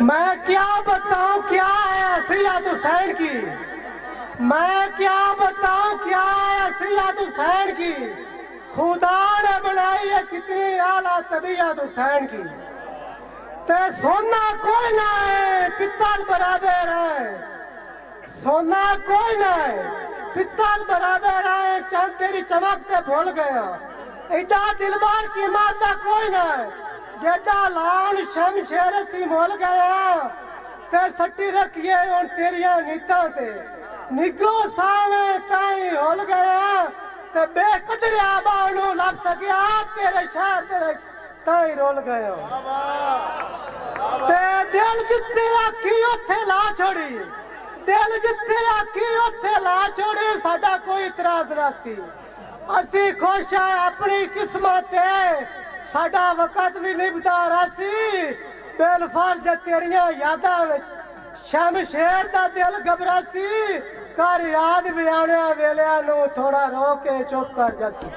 मैं क्या बताऊं क्या है सैयद हुसैन की, मैं क्या बताऊं क्या है सैयद हुसैन की। खुदा ने बनाई है कितनी आला तबीयत हुसैन की। ते सोना कोई ना है पित्तल बराबर है, सोना कोई ना है पित्तल बराबर है। चंद तेरी चमक ते भूल गया, एडा दिलबार की माता कोई ना है। जेडा लान शमशेर सी मोल गया ते सट्टी रखिए उन तेरिया नीतां ते। निगो सावे ताई होल गया ते बेकदरिया बानू लग सकिया तेरे शहर दे विच ताई रोल गया। ते दिल जिथे आखी उथे ला छोड़ी, दिल जिथे आखी उथे ला छोड़ी। साडा कोई इतराज ना सी, असी खुश है अपनी किस्मत है। साडा वक़्त भी निभदा रासी बेलफर्ज तेरिया यादां विच। शमशेर दा दिल घबरासी कर याद भी आने वेलिया नू थोड़ा रो के चुप कर जासी।